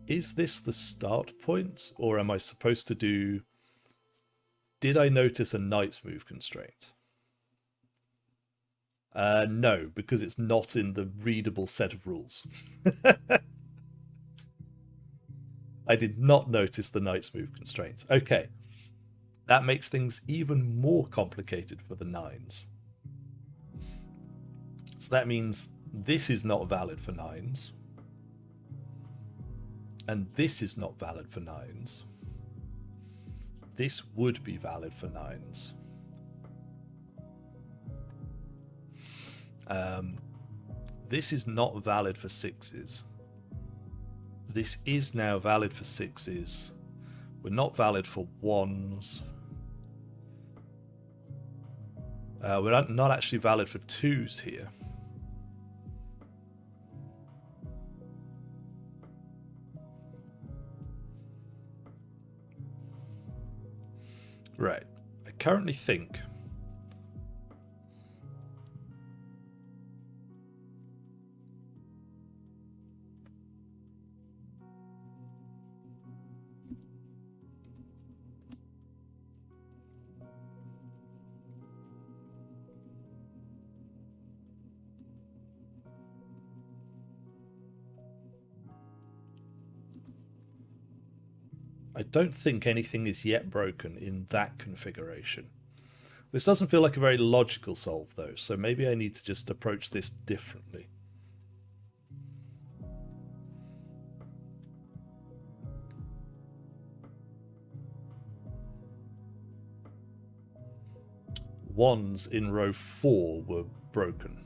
is this the start point, or am I supposed to do... Did I notice a knight's move constraint? No, because it's not in the readable set of rules. I did not notice the knight's move constraints. Okay. That makes things even more complicated for the nines. So that means this is not valid for nines. And this is not valid for nines. This would be valid for nines. This is not valid for sixes. This is now valid for sixes. We're not valid for ones. We're not actually valid for twos here. Right. I currently think... I don't think anything is yet broken in that configuration. This doesn't feel like a very logical solve, though, so maybe I need to just approach this differently. Ones in row 4 were broken.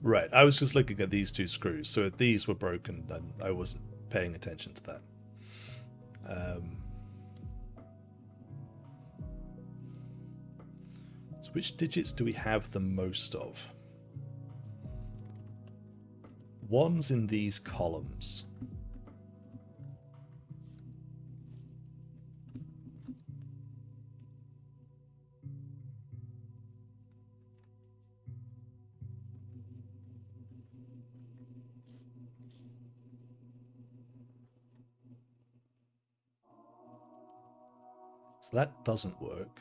Right, I was just looking at these two screws, so if these were broken, then I wasn't paying attention to that. So which digits do we have the most of? Ones in these columns. So that doesn't work.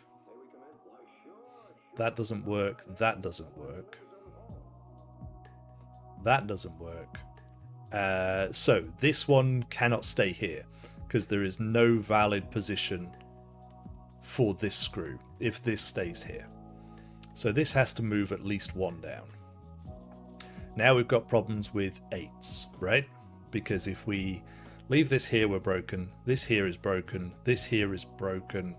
That doesn't work. That doesn't work. That doesn't work. So this one cannot stay here because there is no valid position for this screw if this stays here. So this has to move at least one down. Now we've got problems with 8s, right? Because if we leave this here, we're broken. This here is broken. This here is broken.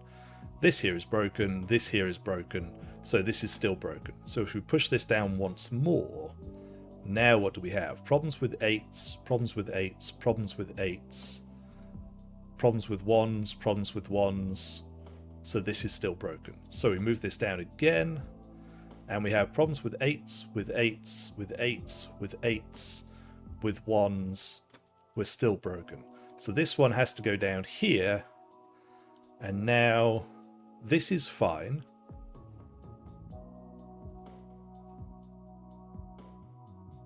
This here is broken. This here is broken. So this is still broken. So if we push this down once more, now what do we have? Problems with 8s, problems with 8s, problems with 8s, problems with 1s, problems with 1s. So this is still broken. So we move this down again, and we have problems with 8s, with 8s, with 8s, with 8s, with 1s. We're still broken. So this one has to go down here. And now this is fine.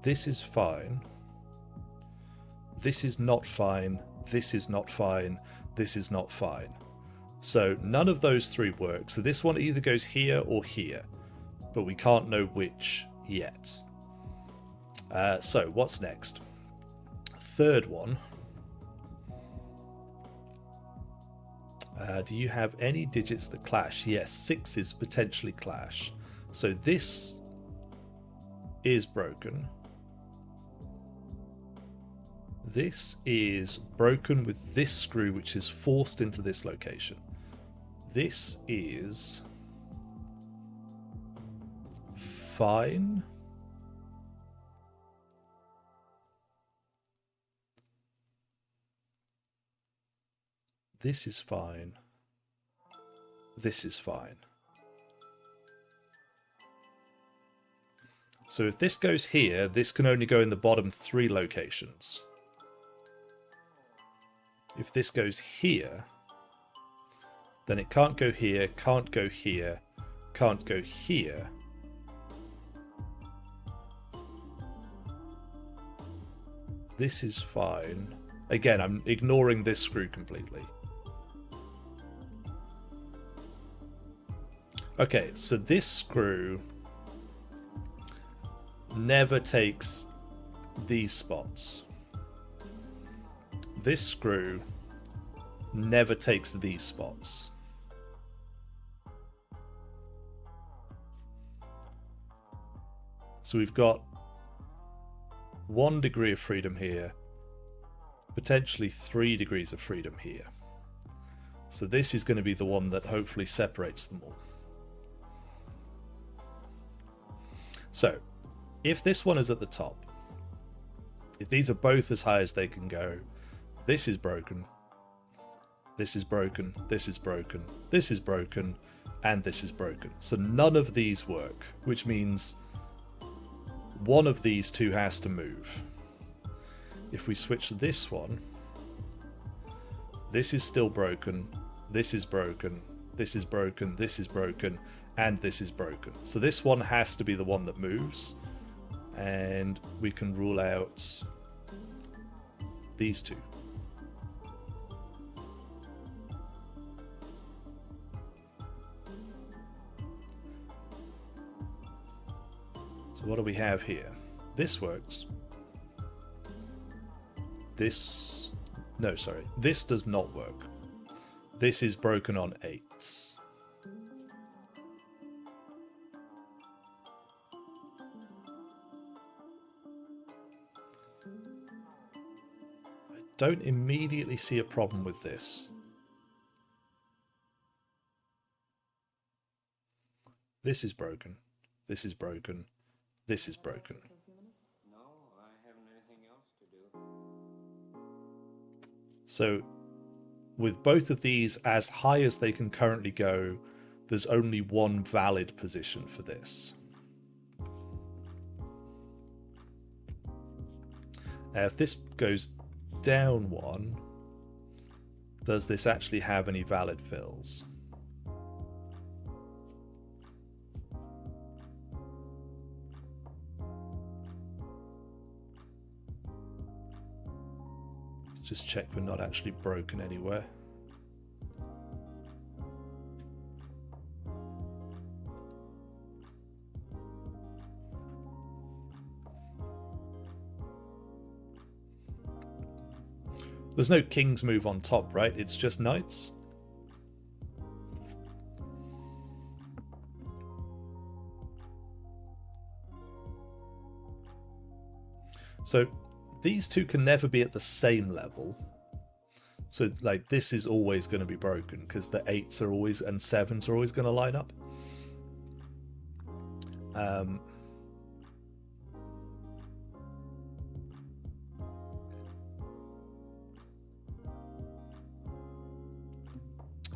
This is fine. This is not fine. This is not fine. This is not fine. So none of those three work. So this one either goes here or here. But we can't know which yet. So what's next? Third one. Do you have any digits that clash? Yes, 6s potentially clash. So this is broken. This is broken with this screw, which is forced into this location. This is fine. This is fine. This is fine. So if this goes here, this can only go in the bottom 3 locations. If this goes here, then it can't go here, can't go here, can't go here. This is fine. Again, I'm ignoring this screw completely. Okay, so this screw never takes these spots. This screw never takes these spots. So we've got 1 degree of freedom here, potentially 3 degrees of freedom here. So this is going to be the one that hopefully separates them all. So if this one is at the top, if these are both as high as they can go, this is broken, this is broken, this is broken, this is broken, and this is broken. So none of these work, which means one of these two has to move. If we switch this one, this is still broken, this is broken, this is broken, this is broken, and this is broken. So this one has to be the one that moves, and we can rule out these two. So what do we have here? This works. This... no, sorry. This does not work. This is broken on 8s. I don't immediately see a problem with this. This is broken. This is broken. This is broken. No, I haven't anything else to do. So with both of these as high as they can currently go, there's only one valid position for this. Now if this goes down 1, does this actually have any valid fills? Just check we're not actually broken anywhere. There's no king's move on top, right? It's just knights. So these two can never be at the same level. So like this is always going to be broken because the 8s are always and 7s are always going to line up.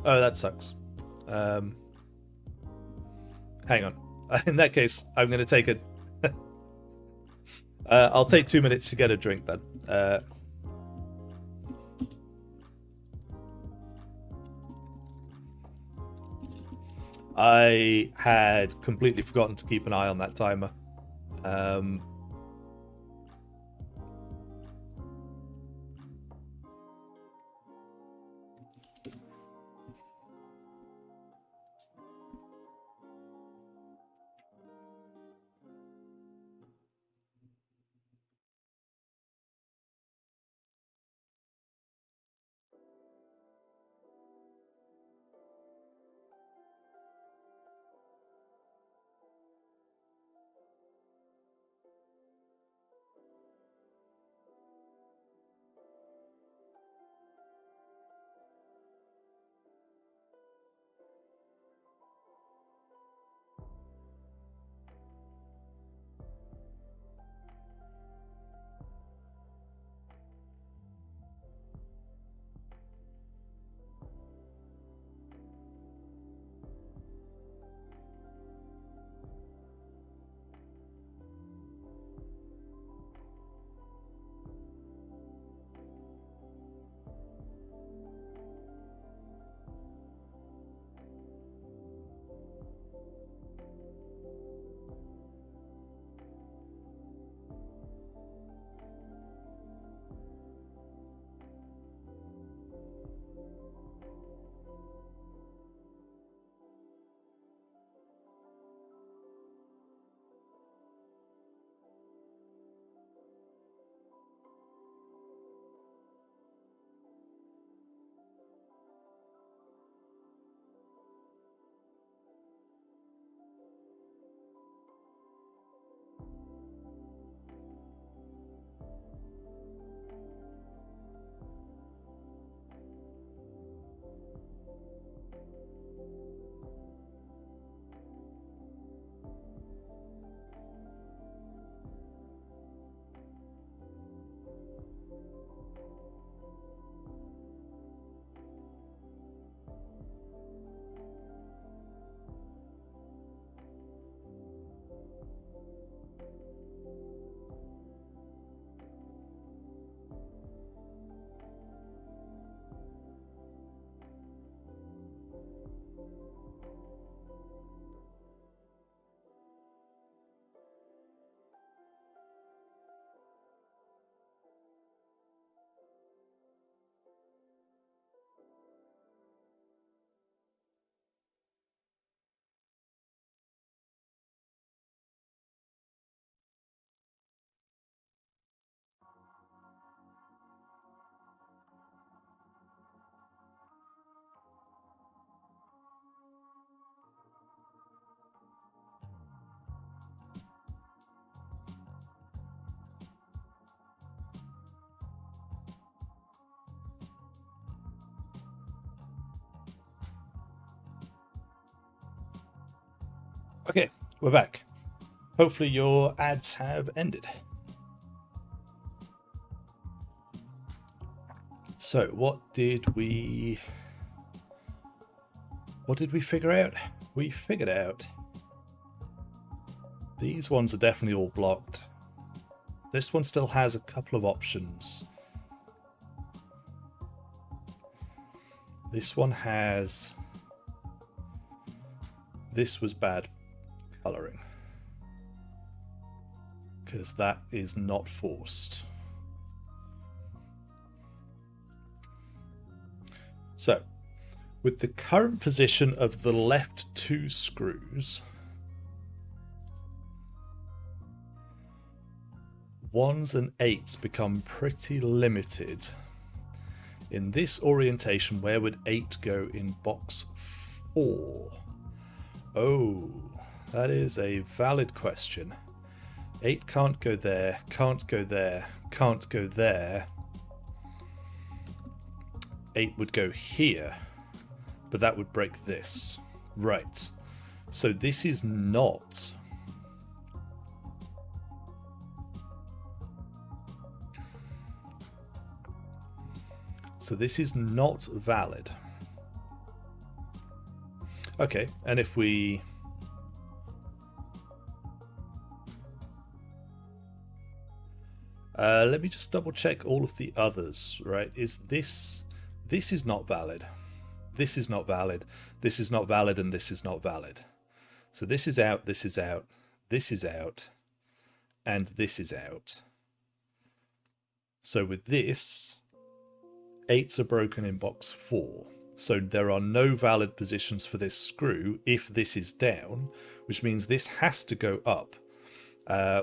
Oh, that sucks. Hang on. In that case, I'm going to take a... I'll take 2 minutes to get a drink then. I had completely forgotten to keep an eye on that timer. Okay, we're back. Hopefully your ads have ended. So what did we figure out? We figured out these ones are definitely all blocked. This one still has a couple of options. This one has... This was bad colouring, because that is not forced. So, with the current position of the left two screws, ones and eights become pretty limited. In this orientation, where would 8 go in box 4? Oh, that is a valid question. 8 can't go there, can't go there, can't go there. 8 would go here, but that would break this. Right. So this is not... So this is not valid. Okay, and if we... let me just double check all of the others, right? Is this... This is not valid. This is not valid. This is not valid, and this is not valid. So this is out, this is out, this is out, and this is out. So with this, 8s are broken in box 4. So there are no valid positions for this screw if this is down, which means this has to go up,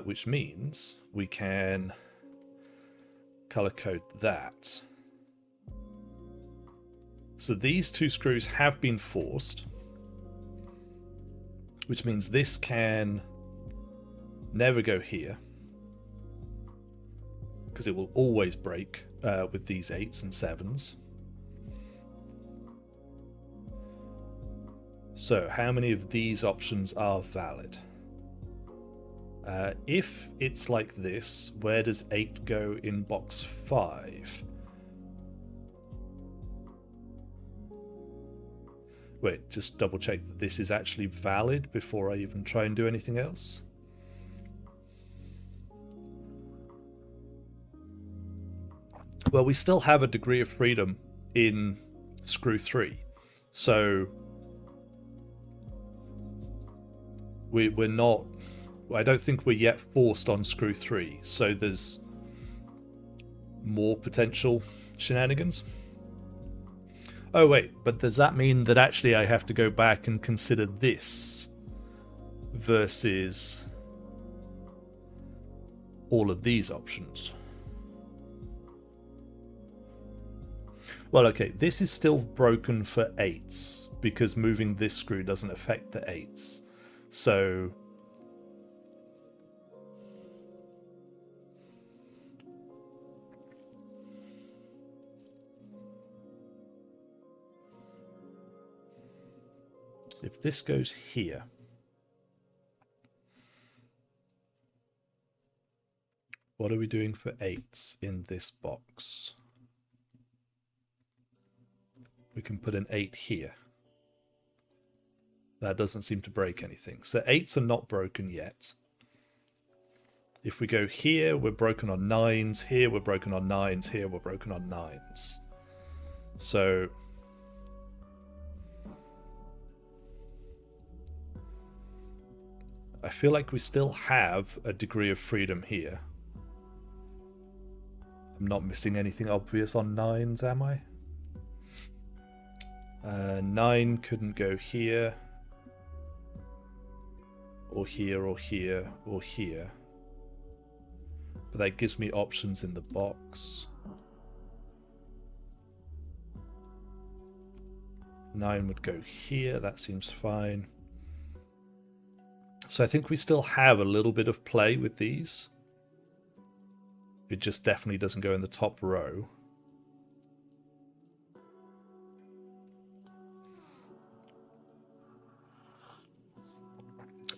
which means we can color code that. So these two screws have been forced, which means this can never go here, because it will always break with these 8s and 7s. So how many of these options are valid? If it's like this, where does 8 go in box 5? Wait, just double check that this is actually valid before I even try and do anything else. Well, we still have a degree of freedom in screw 3. So we're not... I don't think we're yet forced on screw 3. So there's more potential shenanigans. Oh wait, but does that mean that actually I have to go back and consider this versus all of these options? Well, okay, this is still broken for 8s because moving this screw doesn't affect the 8s. So if this goes here, what are we doing for 8s in this box? we can put an 8 here. That doesn't seem to break anything. So 8s are not broken yet. If we go here, we're broken on 9s. Here, we're broken on 9s. Here, we're broken on 9s. So I feel like we still have a degree of freedom here. I'm not missing anything obvious on 9s, am I? 9 couldn't go here. Or here, or here, or here. But that gives me options in the box. 9 would go here, that seems fine. So I think we still have a little bit of play with these. It just definitely doesn't go in the top row.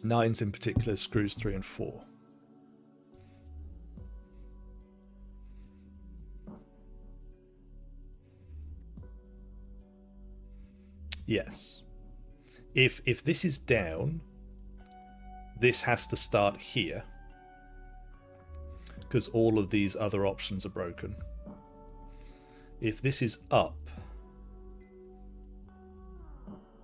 Nines in particular screws 3 and 4. Yes. If this is down, this has to start here. Because all of these other options are broken. If this is up,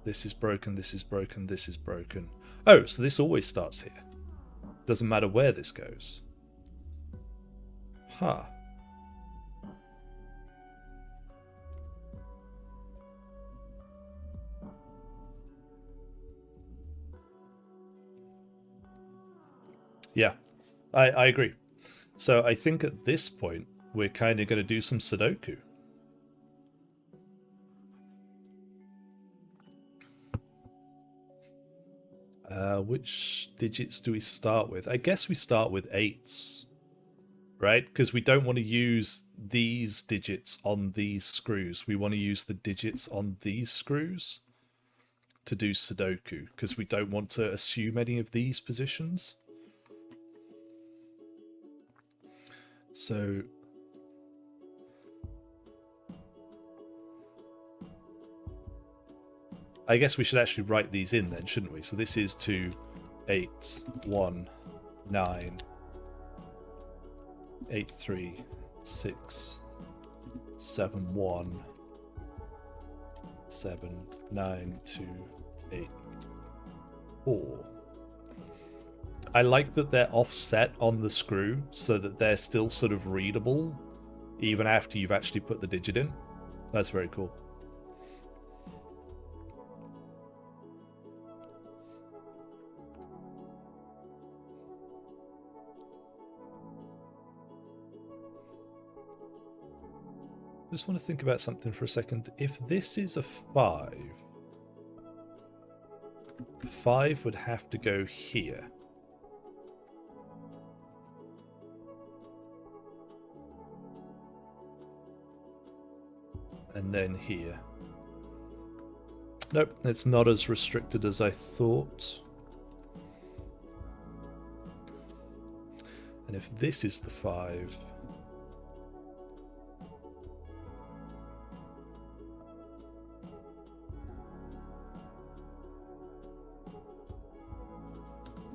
this is broken, this is broken, this is broken. Oh, so this always starts here. Doesn't matter where this goes. Huh. Yeah, I agree. So I think at this point, we're kind of going to do some Sudoku. Which digits do we start with? I guess we start with 8s, right? Because we don't want to use these digits on these screws. We want to use the digits on these screws to do Sudoku, because we don't want to assume any of these positions. So I guess we should actually write these in then, shouldn't we? So this is 2, 8, 1, 9, 8, 3, 6, 7, 1, 7, 9, 2, 8, 4. I like that they're offset on the screw so that they're still sort of readable even after you've actually put the digit in. That's very cool. Just want to think about something for a second. If this is a 5, 5 would have to go here. And then here. Nope, it's not as restricted as I thought. And if this is the 5...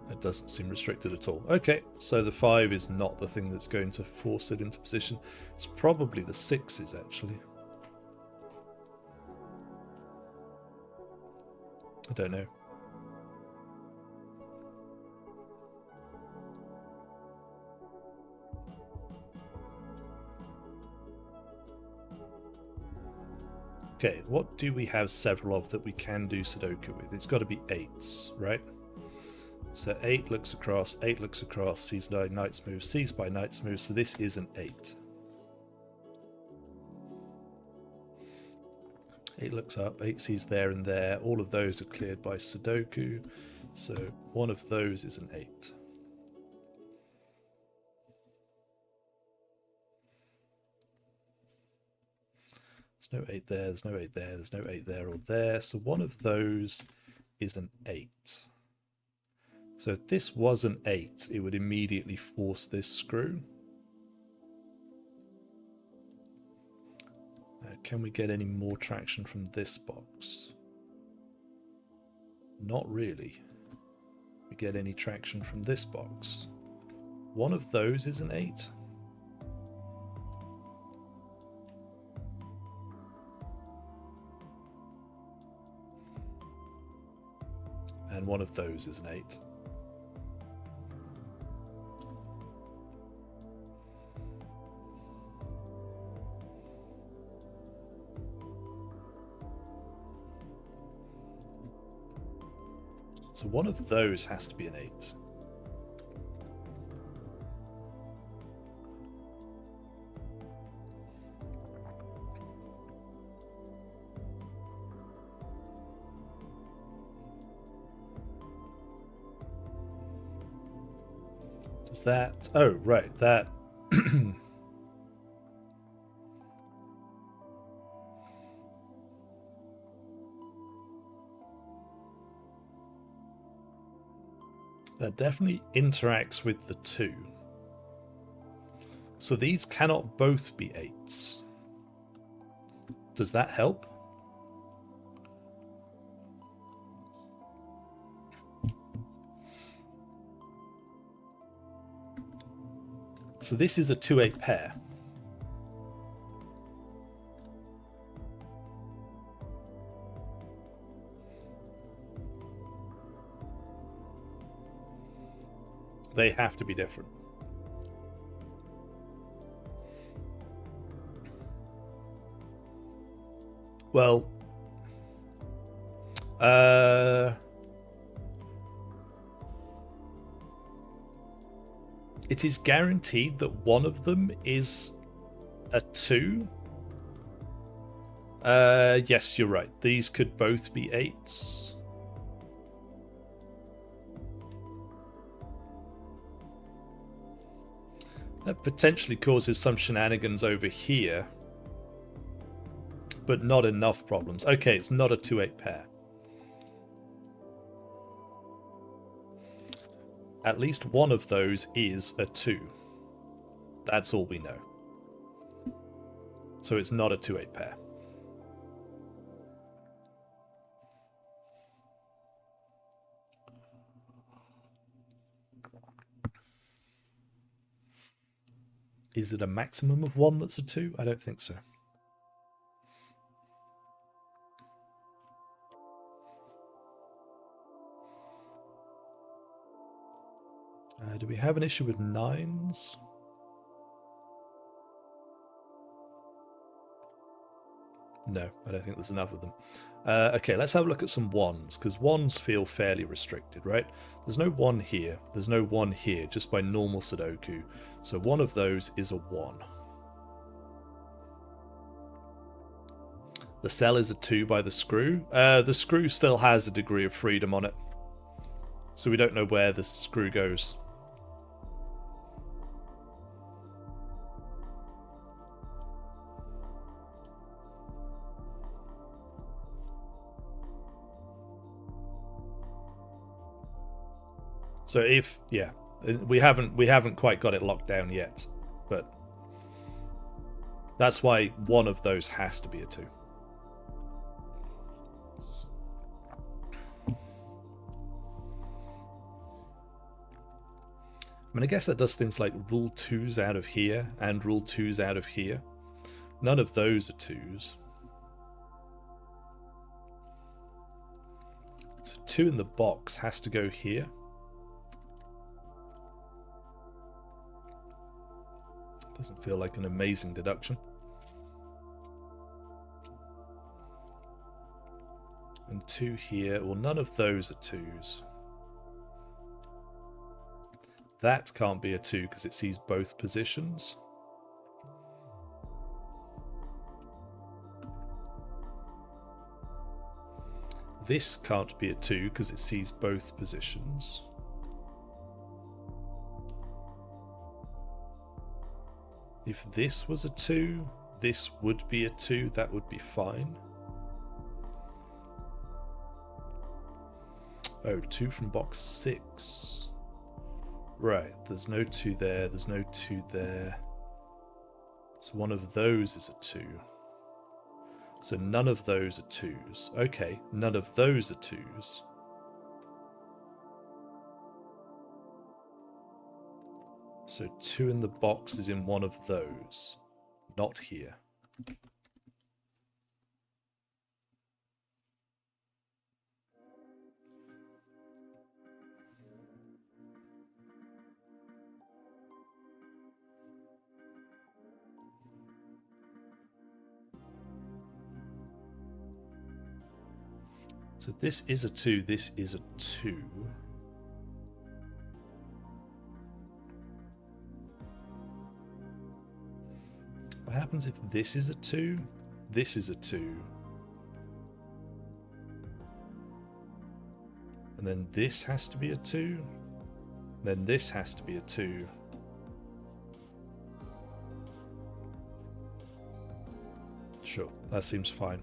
it doesn't seem restricted at all. Okay, so the 5 is not the thing that's going to force it into position. It's probably the 6s, actually. I don't know. Okay, what do we have several of that we can do Sudoku with? It's got to be 8s, right? So 8 looks across, sees by knight's move, sees by knight's move, so this is an 8. 8 looks up, 8 sees there and there, all of those are cleared by Sudoku, so one of those is an 8. There's no 8 there, there's no 8 there, there's no 8 there or there, so one of those is an 8. So if this was an 8, it would immediately force this screw. Can we get any more traction from this box? Not really. We get any traction from this box? One of those is an 8. And one of those is an 8. So one of those has to be an 8. Does that... Oh, right, that... That definitely interacts with the 2. So these cannot both be 8s. Does that help? So this is a 2-8 pair. They have to be different. Well, it is guaranteed that one of them is a 2. Yes, you're right. These could both be 8s. That potentially causes some shenanigans over here, but not enough problems. Okay, it's not a 2-8 pair. At least one of those is a 2. That's all we know. So it's not a 2-8 pair. Is it a maximum of 1 that's a 2? I don't think so. Do we have an issue with 9s? No, I don't think there's enough of them. Okay, let's have a look at some 1s, because 1s feel fairly restricted, right? There's no 1 here. There's no 1 here, just by normal Sudoku. So one of those is a 1. The cell is a 2 by the screw. The screw still has a degree of freedom on it. So we don't know where the screw goes. So if, yeah, we haven't quite got it locked down yet, but that's why one of those has to be a 2. I mean, I guess that does things like rule 2s out of here and rule 2s out of here. None of those are 2s. So 2 in the box has to go here. Doesn't feel like an amazing deduction. And 2 here. Well, none of those are 2s. That can't be a 2 because it sees both positions. This can't be a 2 because it sees both positions. If this was a 2, this would be a 2. That would be fine. Oh, 2 from box 6. Right, there's no 2 there, there's no 2 there. So one of those is a 2. So none of those are 2s. Okay, none of those are 2s. So 2 in the box is in one of those. Not here. So this is a 2, this is a 2. What happens if this is a 2? This is a 2. And then this has to be a 2. Then this has to be a 2. Sure, that seems fine.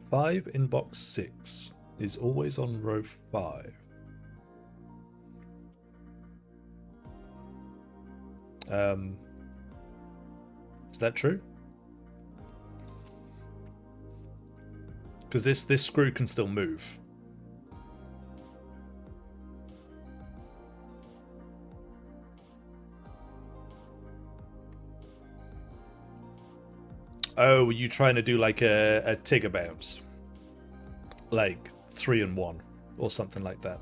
Five in box 6 is always on row 5. Is that true? Because this screw can still move. Oh, were you trying to do like a Tigger bounce? Like 3 and 1 or something like that.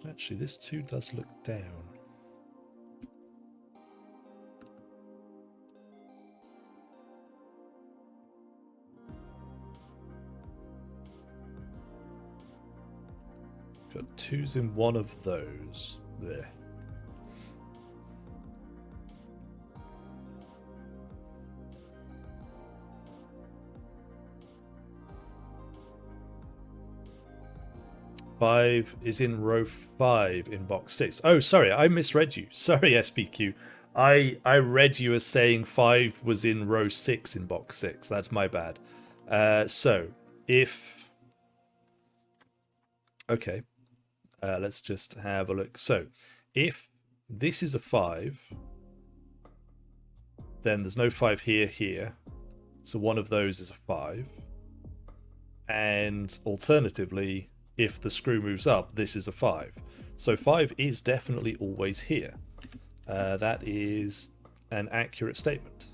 Actually, this 2 does look down. Got 2s in one of those. There. Five is in row 5 in box 6. Oh, sorry, I misread you. Sorry, SPQ. I read you as saying 5 was in row 6 in box 6. That's my bad. So, if... Okay. Let's just have a look. So, if this is a 5, then there's no 5 here. So one of those is a 5. And alternatively, if the screw moves up, this is a 5. So 5 is definitely always here. That is an accurate statement.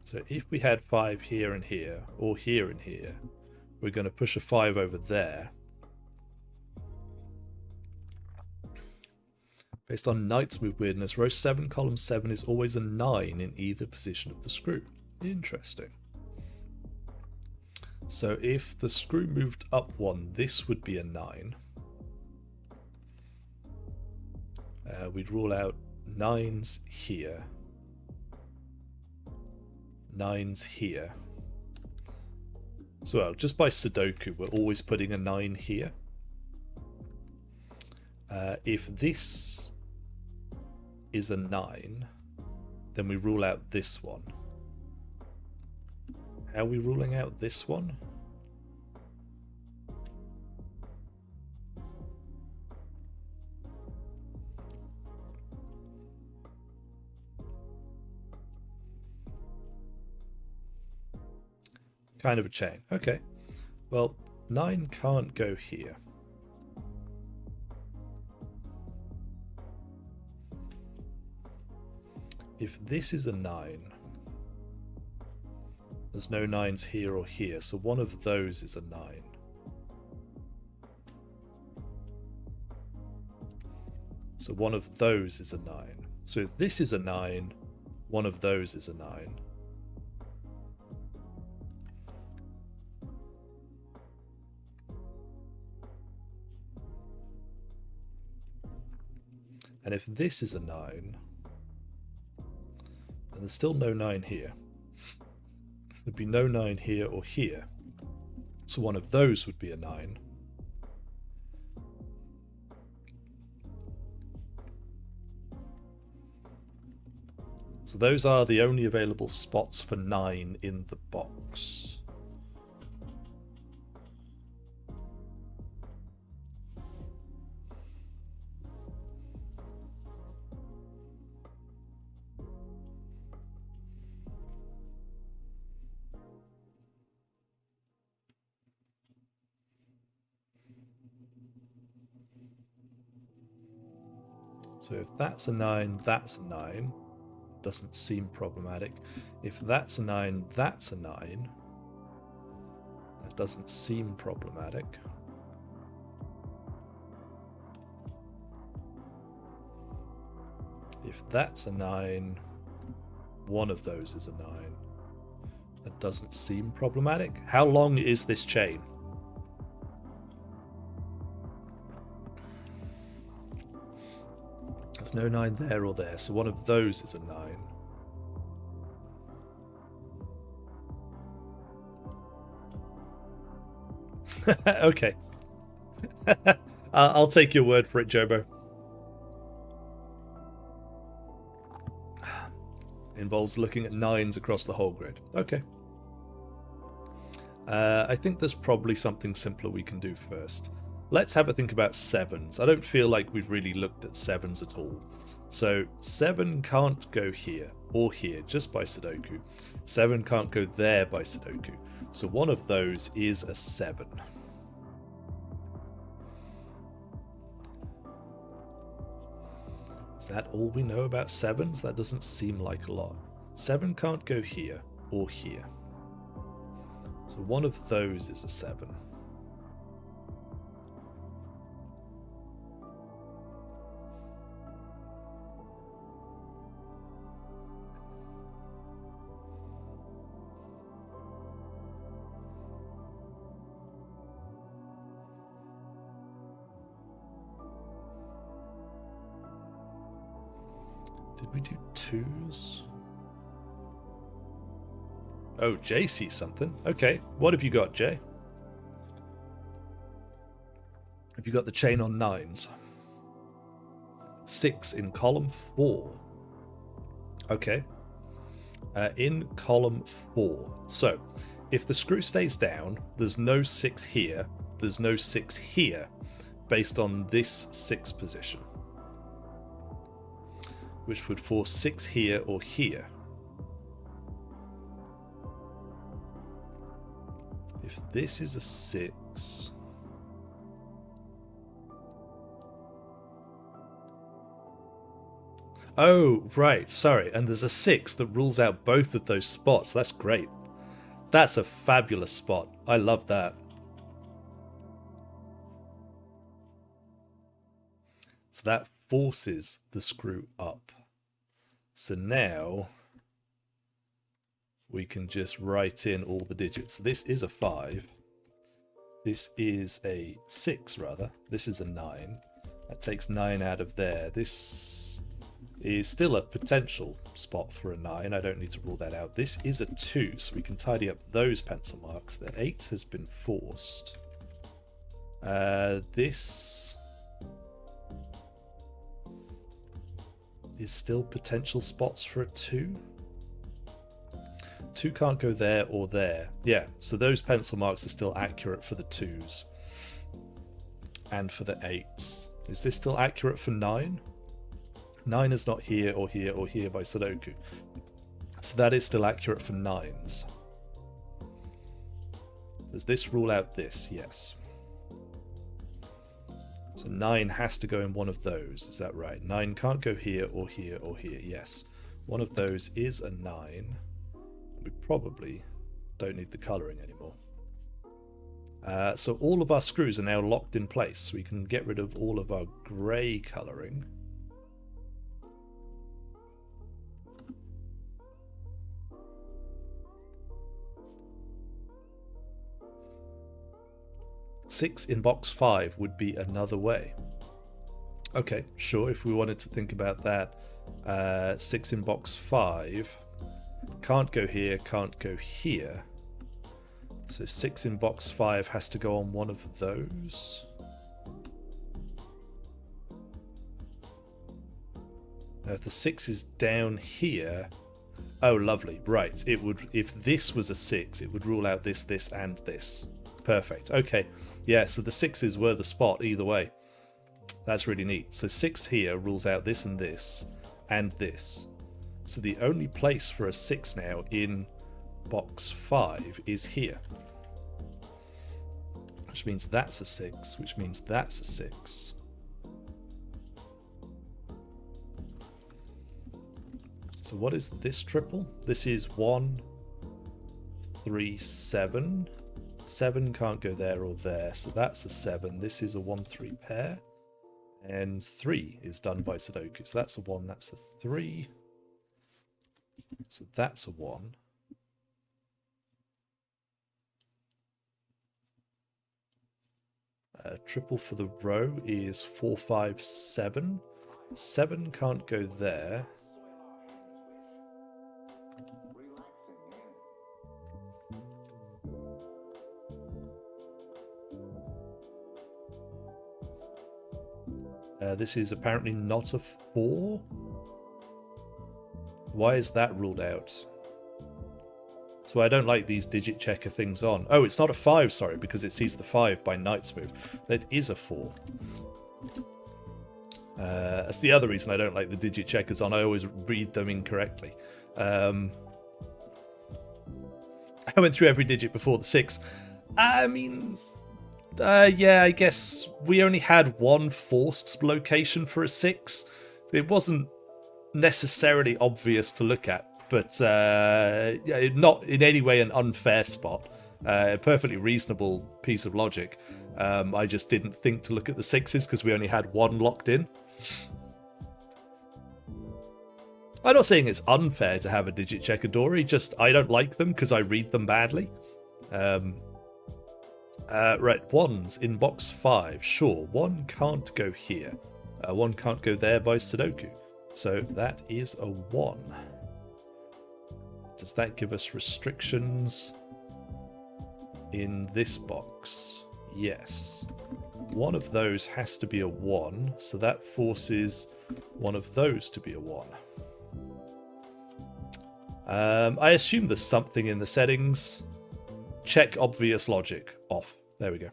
So if we had 5 here and here, or here and here, we're going to push a 5 over there. Based on Knight's Move weirdness, row 7, column 7 is always a 9 in either position of the screw. Interesting. So if the screw moved up 1, this would be a 9. We'd rule out 9s here. 9s here. So just by Sudoku, we're always putting a 9 here. If this is a 9, then we rule out this one. How are we ruling out this one? Kind of a chain. Okay. Well, 9 can't go here. If this is a 9, there's no 9s here or here, so one of those is a 9. So one of those is a 9. So if this is a 9, one of those is a 9. And if this is a 9, and there's still no 9 here. There'd be no 9 here or here. So one of those would be a 9. So those are the only available spots for 9 in the box. So if that's a 9, that's a 9. Doesn't seem problematic. If that's a 9, that's a 9. That doesn't seem problematic. If that's a 9, one of those is a 9. That doesn't seem problematic. How long is this chain? There's no 9 there or there, so one of those is a 9. Okay. I'll take your word for it, Jobo. Involves looking at 9s across the whole grid. Okay. I think there's probably something simpler we can do first. Let's have a think about 7s. I don't feel like we've really looked at 7s at all. So 7 can't go here or here just by Sudoku. 7 can't go there by Sudoku. So one of those is a 7. Is that all we know about 7s? That doesn't seem like a lot. 7 can't go here or here. So one of those is a 7. Did we do 2s? Oh, Jay sees something. Okay, what have you got, Jay? Have you got the chain on 9s? 6 in column 4. Okay. In column 4. So, if the screw stays down, there's no 6 here, there's no 6 here, based on this 6 position. Which would force 6 here or here. If this is a 6... Oh, right, sorry. And there's a 6 that rules out both of those spots. That's great. That's a fabulous spot. I love that. So that forces the screw up. So now we can just write in all the digits. This is a 5. This is a 6, rather. This is a 9. That takes 9 out of there. This is still a potential spot for a 9. I don't need to rule that out. This is a 2, so we can tidy up those pencil marks. The 8 has been forced. This is still potential spots for a 2. 2 can't go there or there. Yeah, so those pencil marks are still accurate for the 2s. And for the 8s. Is this still accurate for 9? 9 is not here or here or here by Sudoku. So that is still accurate for 9s. Does this rule out this? Yes. So 9 has to go in one of those. Is that right? 9 can't go here or here or here. Yes. One of those is a 9. We probably don't need the colouring anymore. So all of our screws are now locked in place. We can get rid of all of our grey colouring. Six in box 5 would be another way. Okay, sure, if we wanted to think about that. 6 in box 5. Can't go here, can't go here. So 6 in box 5 has to go on one of those. Now if the 6 is down here... Oh, lovely. Right. It would, if this was a 6, it would rule out this, this, and this. Perfect. Okay. Yeah, so the 6s were the spot either way. That's really neat. So 6 here rules out this and this, and this. So the only place for a 6 now in box 5 is here. Which means that's a 6, which means that's a 6. So what is this triple? This is 1, 3, 7. 7 can't go there or there, so that's a 7. This is a 1, 3 pair. And 3 is done by Sudoku. So that's a 1, that's a 3. So that's a 1. Triple for the row is 4, 5, 7. 7 can't go there. This is apparently not a 4. Why is that ruled out? So I don't like these digit checker things on. Oh, it's not a 5, sorry, because it sees the 5 by Knight's move. That is a 4. That's the other reason I don't like the digit checkers on. I always read them incorrectly. I went through every digit before the 6. I mean... yeah, I guess we only had one forced location for a 6. It wasn't necessarily obvious to look at, but not in any way an unfair spot. A perfectly reasonable piece of logic. I just didn't think to look at the 6s because we only had one locked in. I'm not saying it's unfair to have a digit checker Dory, just I don't like them because I read them badly. Right, 1s in box 5. Sure, 1 can't go here. 1 can't go there by Sudoku. So that is a 1. Does that give us restrictions in this box? Yes. One of those has to be a 1, so that forces one of those to be a 1. I assume there's something in the settings. Check obvious logic. Off. There we go.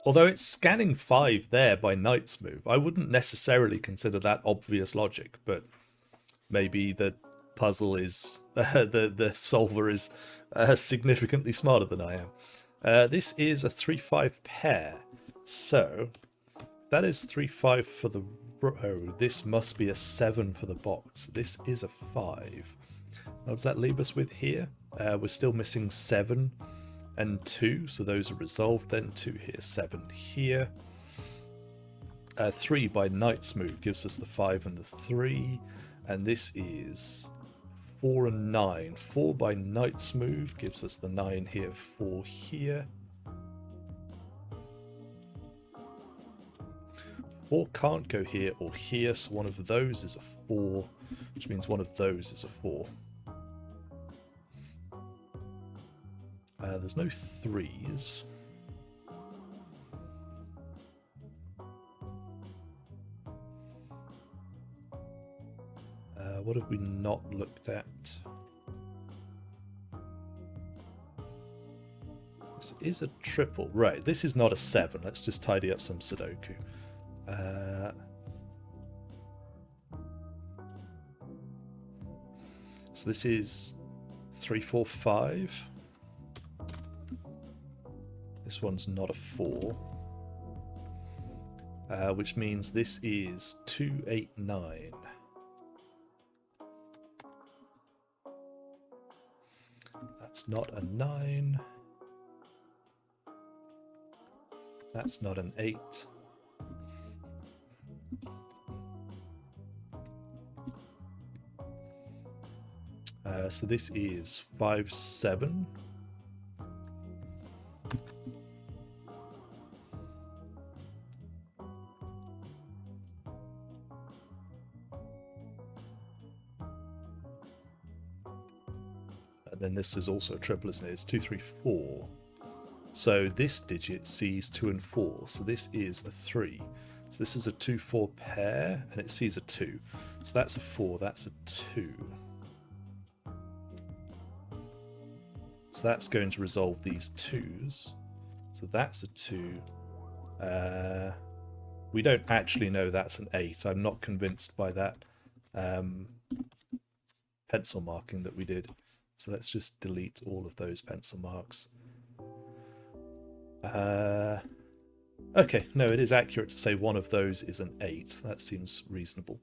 Although it's scanning 5 there by Knight's move, I wouldn't necessarily consider that obvious logic, but maybe the puzzle is... the solver is significantly smarter than I am. This is a 3-5 pair, so that is 3-5 for the row. This must be a 7 for the box. This is a 5. What does that leave us with here? We're still missing 7 and 2, so those are resolved. Then 2 here, 7 here. 3 by Knight's move gives us the 5 and the 3, and this is 4 and 9. 4 by Knight's move gives us the 9 here, 4 here. 4 can't go here or here, so one of those is a 4, which means one of those is a 4. There's no 3s. What have we not looked at? This is a triple. Right, this is not a 7. Let's just tidy up some Sudoku. So this is 3, 4, 5. This one's not a 4. Which means this is 2, 8, 9. That's not a 9. That's not an 8. So this is 5, 7. And then this is also a triple, isn't it? It's 2, 3, 4. So this digit sees 2 and 4. So this is a 3. So this is a 2, 4 pair, and it sees a 2. So that's a 4, that's a 2. So that's going to resolve these 2s. So that's a 2. We don't actually know that's an 8. I'm not convinced by that pencil marking that we did. So let's just delete all of those pencil marks. Okay, no, it is accurate to say one of those is an 8. That seems reasonable.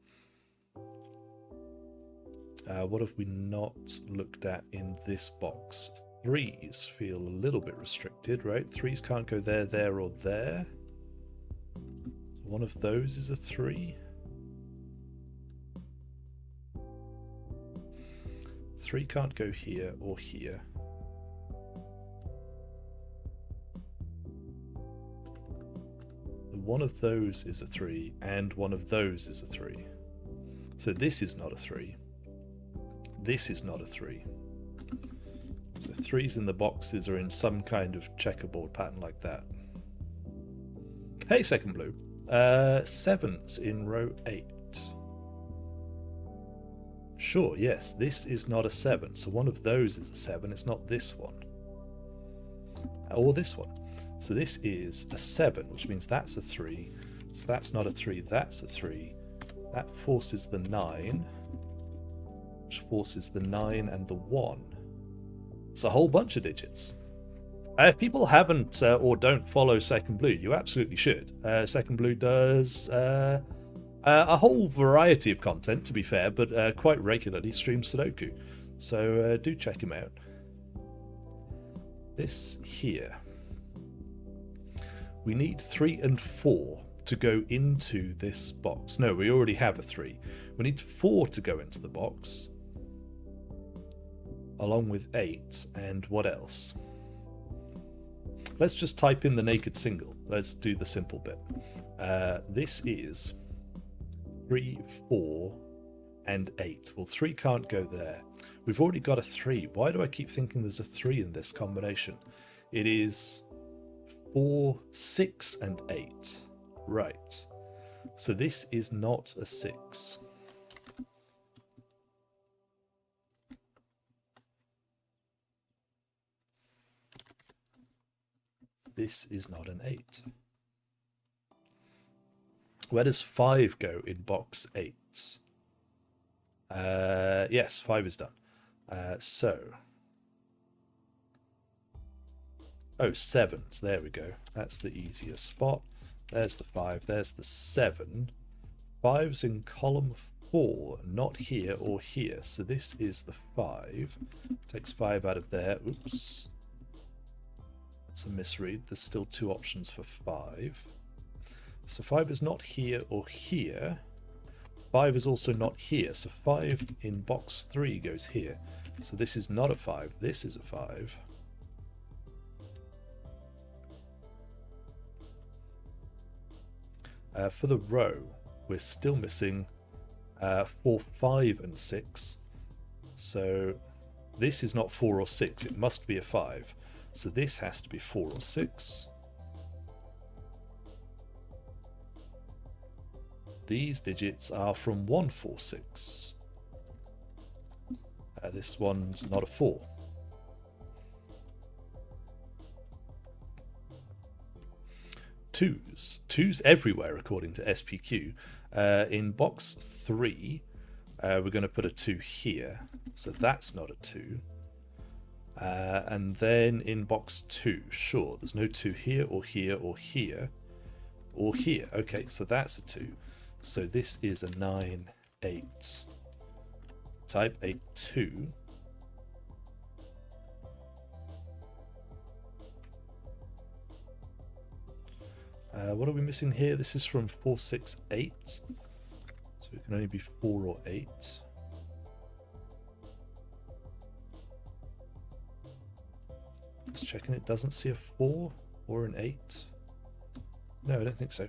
What have we not looked at in this box? 3s feel a little bit restricted, right? 3s can't go there, there, or there. So one of those is a 3. 3 can't go here or here. One of those is a 3, and one of those is a 3. So this is not a 3. This is not a 3. So 3s in the boxes are in some kind of checkerboard pattern like that. Hey, second blue. 7s in row 8. Sure, yes, this is not a 7. So one of those is a 7. It's not this one. Or this one. So this is a 7, which means that's a 3. So that's not a 3, that's a 3. That forces the 9. Which forces the 9 and the 1. It's a whole bunch of digits. If people haven't or don't follow Second Blue, you absolutely should. Second Blue does a whole variety of content, to be fair, but quite regularly streams Sudoku. So do check him out. This here. We need 3 and 4 to go into this box. No, we already have a 3. We need 4 to go into the box. Along with 8. And what else? Let's just type in the naked single. Let's do the simple bit. This is 3, 4, and 8. Well, 3 can't go there. We've already got a 3. Why do I keep thinking there's a 3 in this combination? It is 4, 6, and 8. Right. So this is not a 6. This is not an 8. Where does 5 go in box 8? Yes, 5 is done. Oh, 7s. There we go. That's the easiest spot. There's the 5. There's the 7. 5's in column 4, not here or here. So this is the 5. Takes 5 out of there. Oops. That's a misread. There's still 2 options for 5. So 5 is not here or here. 5 is also not here. So 5 in box 3 goes here. So this is not a 5. This is a 5. For the row, we're still missing 4, 5, and 6. So this is not 4 or 6. It must be a 5. So this has to be 4 or 6. These digits are from 1, 4, 6. This one's not a 4. Twos everywhere according to SPQ. In box 3, we're going to put a 2 here, so that's not a 2. And then in box 2, sure, there's no 2 here or here or here or here. Okay, so that's a 2. So this is a 9, 8. Type a 2. What are we missing here? This is from 4, 6, 8. So it can only be 4 or 8. Just checking it doesn't see a 4 or an 8. No, I don't think so.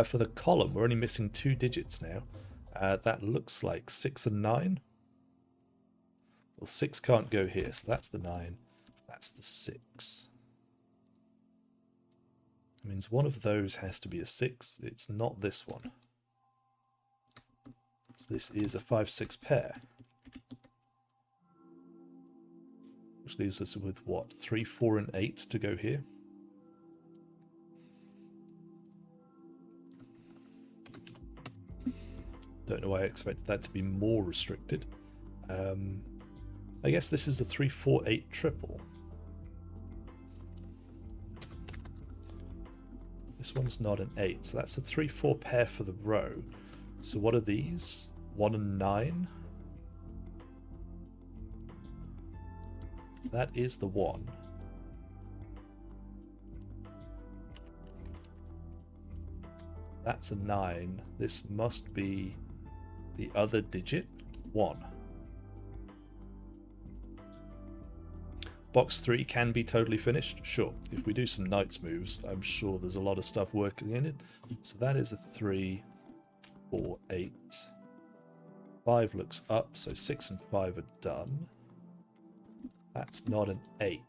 For the column, we're only missing 2 digits now. That looks like 6 and 9. Well, 6 can't go here, so that's the 9. That's the 6. That means one of those has to be a 6. It's not this one. So this is a 5-6 pair. Which leaves us with what? 3, 4, and 8 to go here. Don't know why I expected that to be more restricted. I guess this is a 3, 4, 8 triple. This one's not an 8, so that's a 3, 4 pair for the row. So what are these? 1 and 9? That is the 1. That's a 9. This must be the other digit. 1. Box 3 can be totally finished. Sure. If we do some knights moves, I'm sure there's a lot of stuff working in it. So that is a 3, 4, 8. 5 looks up, so 6 and 5 are done. That's not an 8.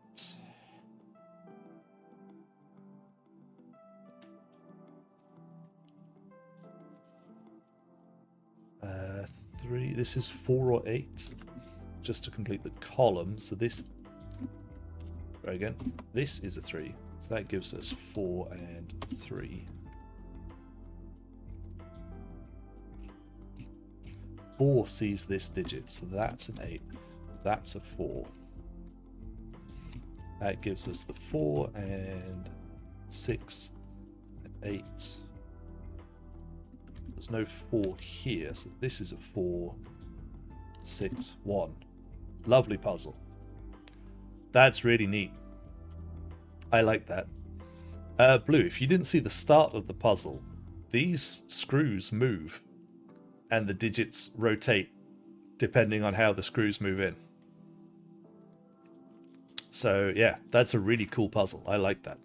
Three. This is 4 or 8, just to complete the column. So this, try again. This is a 3, so that gives us 4 and 3. 4 sees this digit, so that's an 8. That's a 4. That gives us the 4 and 6 and 8. There's no 4 here, so this is a 4, 6, 1. Lovely puzzle. That's really neat. I like that. Blue, if you didn't see the start of the puzzle, these screws move and the digits rotate depending on how the screws move in. So yeah, that's a really cool puzzle. I like that.